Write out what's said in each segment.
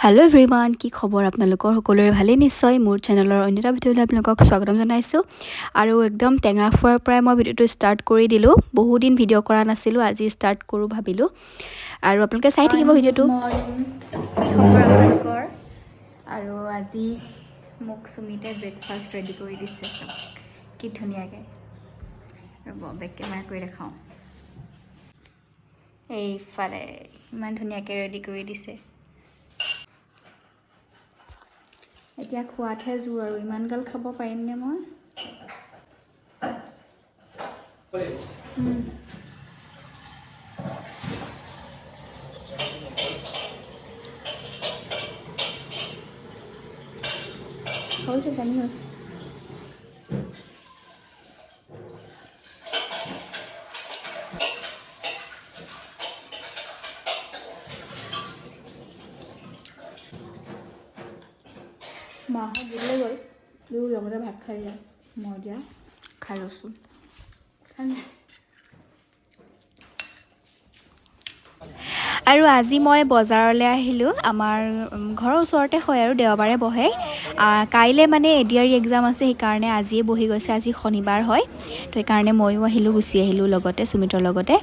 Hello everyone की खबर आपनालोকৰ সকলোৰে ভালে নিশ্চয় মোৰ চেনেলৰ অন্যটা ভিডিঅ'লৈ আপোনালোকক স্বাগতম জনাইছো আৰু একদম টেঙা ফুৱাৰ পৰাই মই ভিডিঅ'টো ষ্টাৰ্ট কৰি দিলো বহু দিন ভিডিঅ' কৰা নাছিলো আজি ষ্টাৰ্ট কৰো ভাবিলো আৰু আপোনালোকে চাই থাকিব ভিডিঅ'টো খবৰ আপোনালোকৰ আৰু আজি মোক সুমিতে ব্ৰেকফাষ্ট ৰেডি কৰি দিছে কি ধুনিয়াকে ৰব বেক কেমেৰা কৰি দেখাও এই ফালে ইমান ধুনিয়াকে ৰেডি কৰি দিছে এতিয়া খোৱাতহে জোৰ আৰু ইমান গাল খাব পাৰিম নে মই হৈছে জানি হৈছে মাহত দিলে গ'ল দুই লগতে ভাত খাই যায় মই দিয়া খাই লৈছোঁ আৰু আজি মই বজাৰলৈ আহিলোঁ আমাৰ ঘৰৰ ওচৰতে হয় আৰু দেওবাৰে বহে কাইলৈ মানে এডিআৰই এক্সাম আছে সেইকাৰণে আজিয়ে বহি গৈছে আজি শনিবাৰ হয় তো সেইকাৰণে ময়ো আহিলোঁ গুচি আহিলোঁ লগতে সুমিতৰ লগতে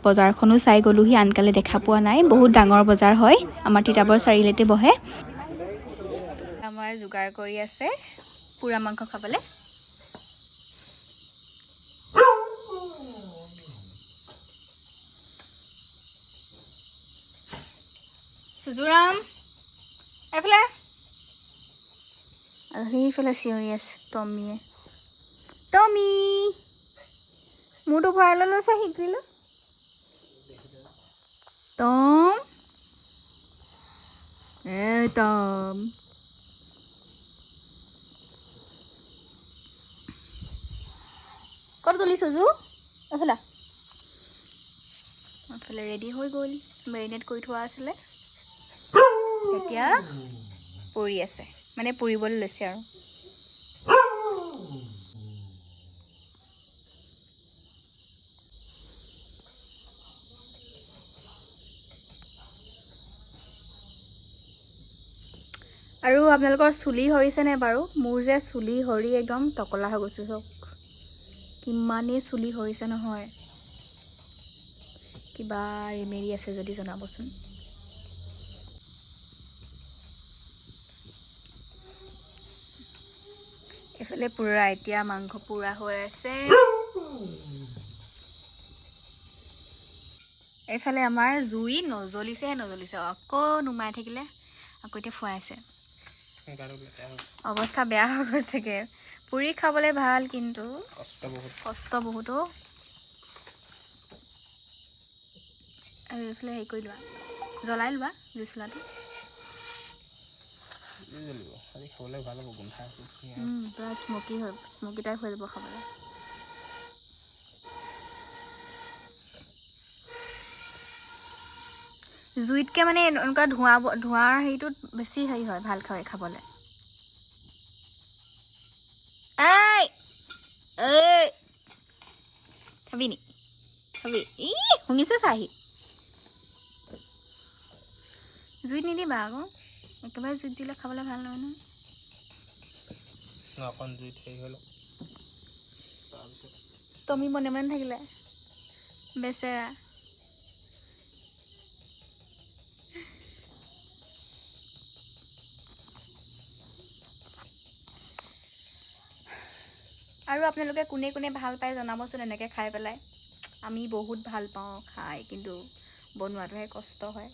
বজাৰখনো চাই গ'লোহি আনকালে দেখা পোৱা নাই বহুত ডাঙৰ বজাৰ হয় আমাৰ তিতাবৰ চাৰিআলিতে বহে আমাৰ যোগাৰ কৰি আছে পুৰা মাংস খাবলৈ সুজুৰাম এফালে আৰু সেইফালে চিঞৰি আছে টমি মোৰতো ভৰাই ল'লে চা শিকিলোঁ টম ক'ত গ'লি সুজু এফালে ৰেডি হৈ গ'ল মেৰিনেট কৰি থোৱা আছিলে এতিয়া পৰি আছে মানে পৰিবলৈ লৈছে আৰু আৰু আপোনালোকৰ চুলি সৰিছেনে বাৰু মোৰ যে চুলি সৰি একদম টকলা হৈ গৈছে চক কিমানেই চুলি সৰিছে নহয় কিবা ৰেমেডি আছে যদি জনাবচোন এফালে পুৰা এতিয়া মাংস পুৰা হৈ আছে এইফালে আমাৰ জুই নজ্বলিছে আকৌ নুমাই থাকিলে আকৌ এতিয়া ফুৱাইছে অৱস্থা বেয়া হৈ গৈছেগে পুৰি খাবলৈ ভাল কিন্তু কষ্ট বহুত আৰু এইফালে হেৰি কৰি লোৱা জ্বলাই লোৱা জুই চলাটো পুৰা স্মকি টাইপ হৈ যাব খাবলৈ জুইতকৈ মানে এনেকুৱা ধোঁৱাৰ হেৰিটোত বেছি হেৰি হয় ভাল খাবলৈ খাবি ই শুনিছে চাহি জুইত নিদিবা আকৌ একেবাৰে জুইত দিলে খাবলৈ ভাল নহয় নহয় টমি মনে মনে থাকিলে বেচেৰা আৰু আপোনালোকে কোনে কোনে ভাল পায় জনাবচোন এনেকৈ খাই পেলাই আমি বহুত ভাল পাওঁ খাই কিন্তু বনোৱাটোহে কষ্ট হয়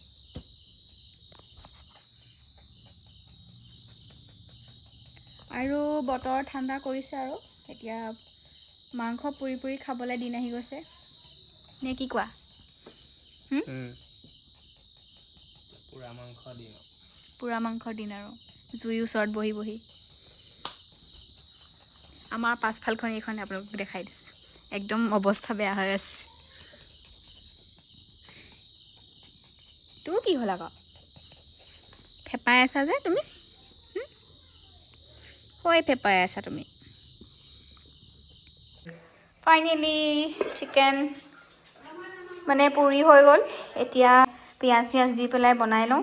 আৰু বতৰ ঠাণ্ডা কৰিছে আৰু এতিয়া মাংস পুৰি পুৰি খাবলৈ দিন আহি গৈছে নে কি কোৱা পুৰা মাংসৰ দিন আৰু জুইৰ ওচৰত বহি বহি আমাৰ পাছফালখন এইখন আপোনালোকক দেখাই দিছোঁ একদম অৱস্থা বেয়া হৈ আছে তোৰ কি হ'ল আকৌ ফেপাই আছা যে তুমি ফেপাই আছা তুমি ফাইনেলি চিকেন মানে পুৰি হৈ গ'ল এতিয়া পিঁয়াজ চিয়াজ দি পেলাই বনাই লওঁ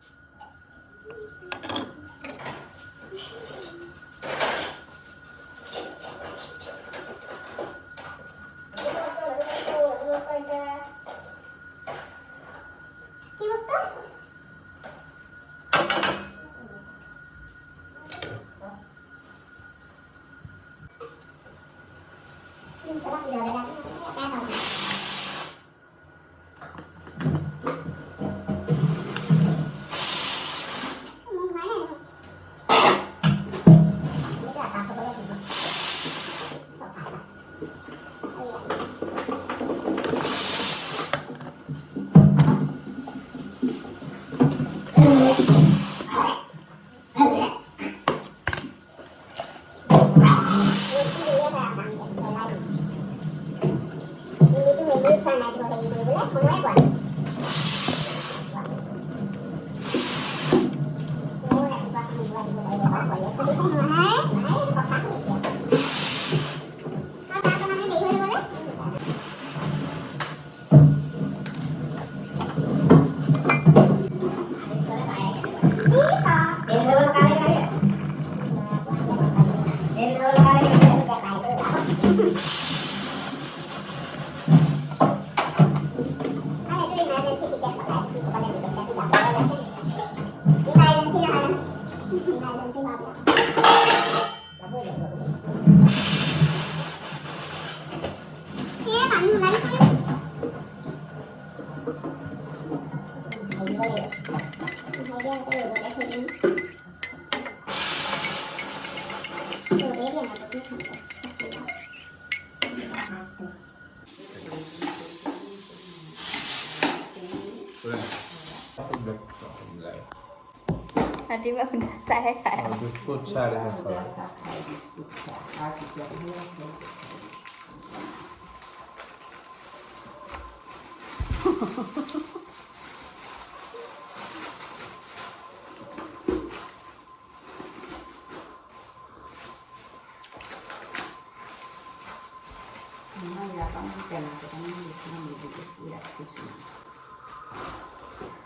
ৰাতিপুৱা শুনা চাহে খায় বিস্কুট চাহ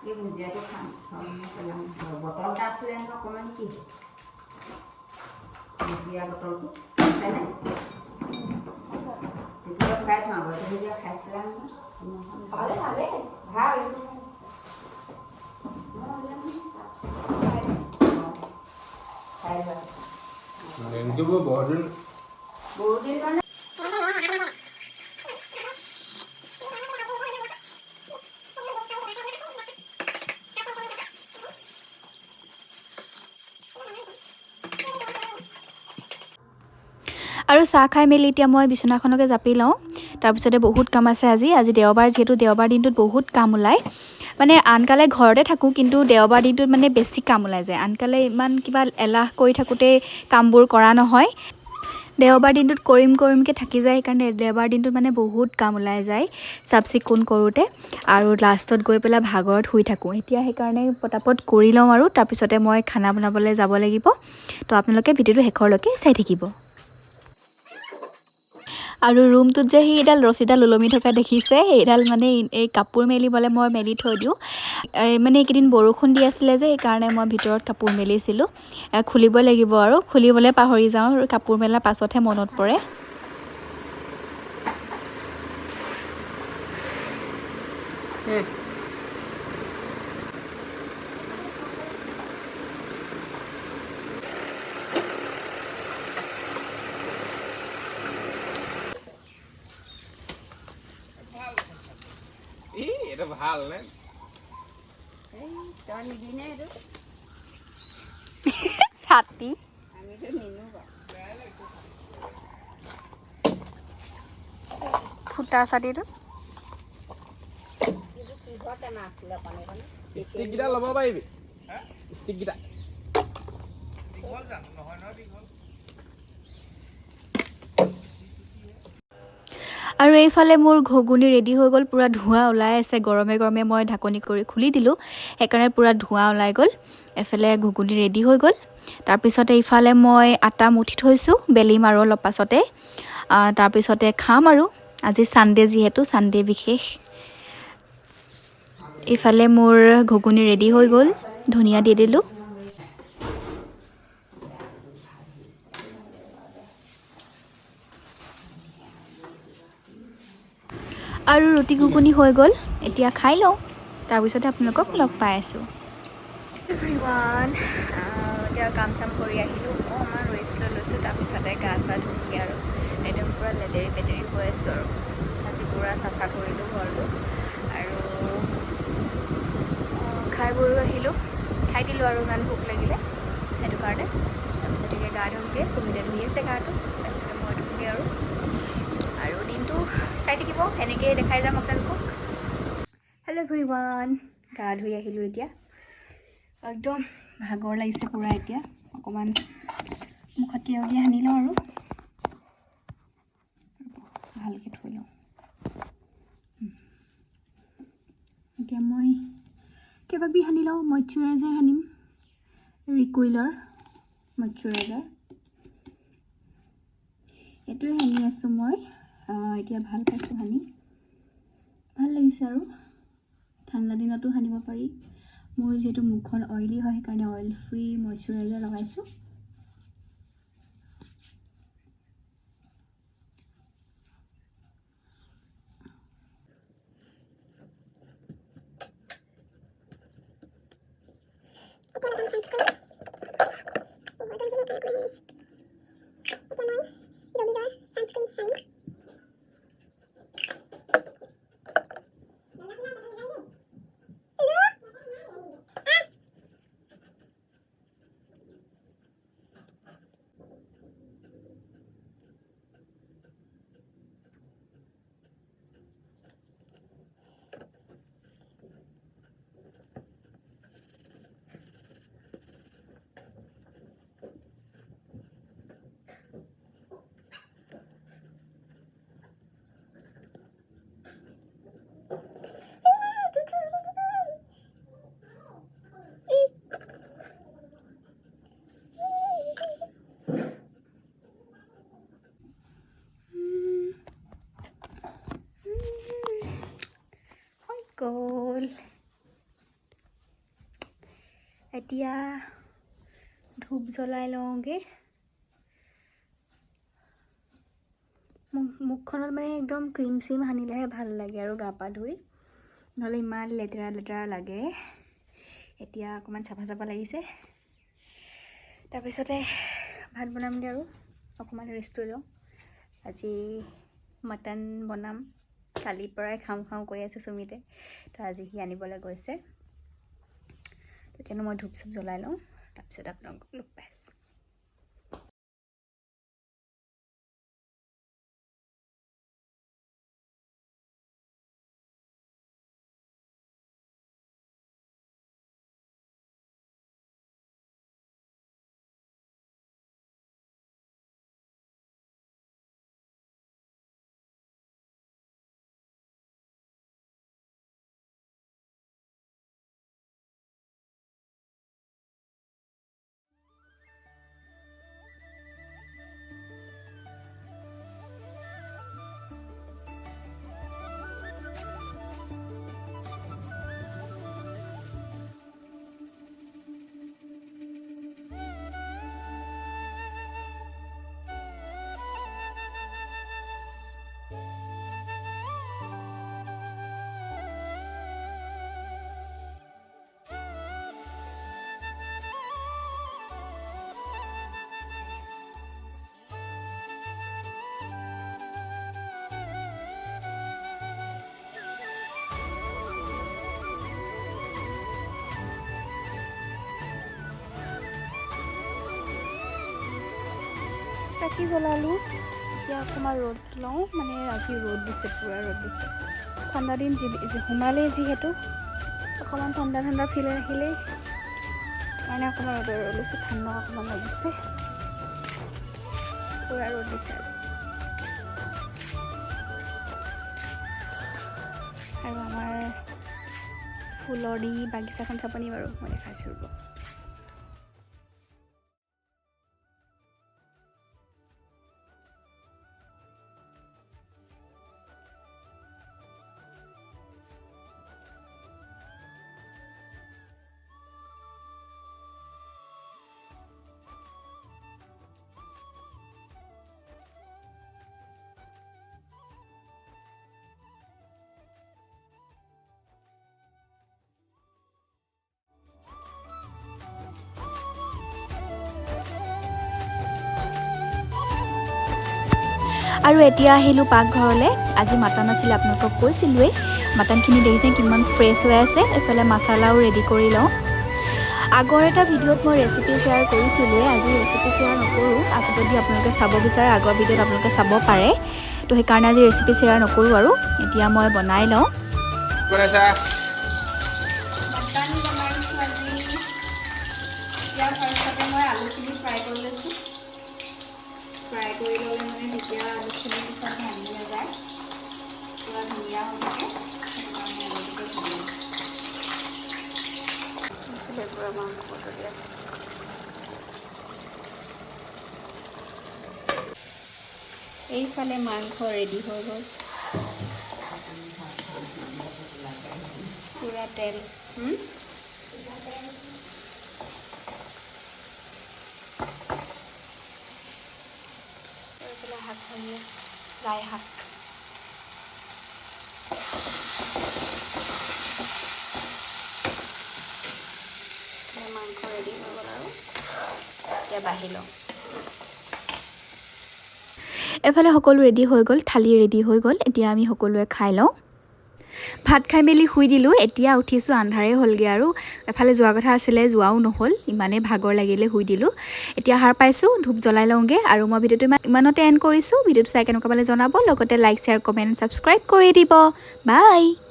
ये मुझे तो बटल का आसले अकमान कि मुझिया बटल को खाई था खाई भाले भाले भाल बहुत दिन আৰু চাহ খাই মেলি এতিয়া মই বিছনাখনকে জাপি লওঁ তাৰপিছতে বহুত কাম আছে আজি দেওবাৰ যিহেতু দেওবাৰ দিনটোত বহুত কাম ওলায় মানে আনকালে ঘৰতে থাকোঁ কিন্তু দেওবাৰ দিনটোত মানে বেছি কাম ওলাই যায় আনকালে ইমান কিবা এলাহ কৰি থাকোঁতে কামবোৰ কৰা নহয় দেওবাৰ দিনটোত কৰিমকৈ থাকি যায় সেইকাৰণে দেওবাৰ দিনটোত মানে বহুত কাম ওলাই যায় চাফ চিকুণ কৰোঁতে আৰু লাষ্টত গৈ পেলাই ভাগৰত শুই থাকোঁ এতিয়া সেইকাৰণে পটাপট কৰি লওঁ আৰু তাৰপিছতে মই খানা বনাবলৈ যাব লাগিব তো আপোনালোকে ভিডিঅ'টো শেষৰলৈকে চাই থাকিব আৰু ৰুমটোত যে সেইডাল ৰছীডাল ওলমি থকা দেখিছে সেইডাল মানে এই কাপোৰ মেলিবলৈ মই মেলি থৈ দিওঁ মানে এইকেইদিন বৰষুণ দি আছিলে যে সেইকাৰণে মই ভিতৰত কাপোৰ মেলিছিলোঁ খুলিব লাগিব আৰু খুলিবলৈ পাহৰি যাওঁ আৰু কাপোৰ মেলাৰ পাছতহে মনত পৰে এটা ভাল নে ছাতি ফুটা ছাতিটো ষ্টিককেইটা ল'ব পাৰিবি ষ্টিককেইটা আৰু এইফালে মোৰ ঘুগুনি ৰেডি হৈ গ'ল পুৰা ধোঁৱা ওলাই আছে গৰমে গৰমে মই ঢাকনি কৰি খুলি দিলোঁ সেইকাৰণে পুৰা ধোঁৱা ওলাই গ'ল এফালে ঘুগুনি ৰেডি হৈ গ'ল তাৰপিছতে ইফালে মই আটা মুঠি থৈছোঁ বেলিম আৰু অলপ পাছতে তাৰপিছতে খাম আৰু আজি ছানডে যিহেতু ছানডে বিশেষ ইফালে মোৰ ঘুগুনি ৰেডি হৈ গ'ল ধনিয়া দি দিলোঁ আৰু ৰুটি ঘুগুনি হৈ গ'ল এতিয়া খাই লওঁ তাৰপিছতে আপোনালোকক লগ পাই আছোঁ। এভৰিৱান, এতিয়া কাম চাম কৰি আহিলোঁ, অকণমান ৰেষ্ট লৈছোঁ, তাৰপিছতে গা চা ধুমগৈ আৰু একদম পূৰা লেতেৰি পেতেৰি হৈ আছোঁ আৰু আজি পূৰা চাফা কৰিলোঁ ঘৰটো আৰু খাই বৈও আহিলোঁ, খাই দিলোঁ আৰু ইমান ভোক লাগিলে সেইটো কাৰণে। তাৰপিছত এতিয়া গা ধুমগৈ, চুমিতে ধুই আছে গাটো, তাৰপিছতে মই ধুমগৈ আৰু দিনটো চাই থাকিব, এনেকৈয়ে দেখাই যাম আপোনালোকক। হেল্ল' এভৰিৱান, গা ধুই আহিলোঁ এতিয়া, একদম ভাগৰ লাগিছে পূৰা। এতিয়া অকণমান মুখত তিয়াই সানি লওঁ আৰু ভালকৈ থৈ লওঁ। এতিয়া মই কিবাকিবি সানি লওঁ, মইশ্চাৰাইজাৰ সানিম, ৰিকুইলৰ মইশ্চাৰাইজাৰ, এইটোৱে সানি আছোঁ মই। এতিয়া ভাল পাইছোঁ সানি, ভাল লাগিছে আৰু ঠাণ্ডা দিনতো সানিব পাৰি। মোৰ যিহেতু মুখখন অইলি হয় সেইকাৰণে অইল ফ্ৰী মইশ্চাৰাইজাৰ লগাইছোঁ। গ'ল, এতিয়া ধূপ জ্বলাই লওঁগৈ। মুখখনত মানে একদম ক্ৰীম চিম সানিলেহে ভাল লাগে আৰু গা পা ধুই, নহ'লে ইমান লেতেৰা লেতেৰা লাগে। এতিয়া অকণমান চাফা চাফা লাগিছে, তাৰপিছতে ভাত বনামগৈ আৰু অকণমান ৰেষ্ট লৈ লওঁ। আজি মটন বনাম, কালিৰ পৰাই খাওঁ খাওঁ কৈ আছে চুমিতে, তো আজি সি আনিবলৈ গৈছে। তেতিয়ানো মই ধূপ চুপ জ্বলাই লওঁ, তাৰপিছত আপোনালোকক লগ পাই আছোঁ। চাকি জ্বলালোঁ, এতিয়া অকণমান ৰ'দ লওঁ, মানে আজি ৰ'দ দিছে, পূৰা ৰ'দ দিছে। ঠাণ্ডা দিন সোমালেই যিহেতু অকণমান ঠাণ্ডা ঠাণ্ডা ফিল আহিলেই কাৰণে অকণমান ৰ'দ লৈছোঁ, ঠাণ্ডা অকণমান লাগিছে, পূৰা ৰ'দ দিছে আজি। আৰু আমাৰ ফুলৰ দি বাগিচাখন চাব নি বাৰু, মই দেখাইছোঁ ৰ'ব। আৰু এতিয়া আহিলোঁ পাকঘৰলৈ। আজি মাটন আছিল, আপোনালোকক কৈছিলোঁৱেই। মাটনখিনি দেখিছে কিমান ফ্ৰেছ হৈ আছে। এইফালে মছলাও ৰেডি কৰি লওঁ। আগৰ এটা ভিডিঅ'ত মই ৰেচিপি শ্বেয়াৰ কৰিছিলোঁৱে, আজি ৰেচিপি শ্বেয়াৰ নকৰোঁ। যদি আপোনালোকে চাব বিচাৰে আগৰ ভিডিঅ'ত আপোনালোকে চাব পাৰে। তো সেইকাৰণে আজি ৰেচিপি শ্বেয়াৰ নকৰোঁ আৰু এতিয়া মই বনাই লওঁ। মটন বনাইছোঁ আজি। এতিয়া ফাৰ্ষ্টতে মই আলুখিনি ফ্ৰাই কৰি লৈছোঁ। ফ্ৰাই কৰি ল'লে মানে তেতিয়া আলুখিনি পিছত ভাঙি নাযায়, পুৰা ধুনীয়া হৈ থাকে। সেইকাৰণে আগতীয়াকৈ ভাজি লৈছোঁ। পুৰা মাংসটো দি আছে। এইফালে মাংস ৰেডি হৈ গ'ল। পুৰা তেল শাক ভাজি আছোঁ, লাই শাক। মাংস ৰেডি হৈ গ'ল আৰু এতিয়া বাঢ়ি লওঁ। এফালে সকলো ৰেডি হৈ গ'ল, থালি ৰেডি হৈ গ'ল। এতিয়া আমি সকলোৱে খাই লওঁ। ভাত খাই মেলি শুই দিলোঁ। এতিয়া উঠিছোঁ, আন্ধাৰেই হ'লগৈ আৰু এফালে যোৱা কথা আছিলে, যোৱাও নহ'ল। ইমানেই ভাগৰ লাগিলে শুই দিলোঁ। এতিয়া সাৰ পাইছোঁ, ধূপ জ্বলাই লওঁগৈ আৰু মই ভিডিঅ'টো ইমানতে এণ্ড কৰিছোঁ। ভিডিঅ'টো চাই কেনেকুৱা পালে জনাব, লগতে লাইক, শ্বেয়াৰ, কমেণ্ট, ছাবস্ক্ৰাইব কৰি দিব। বাই।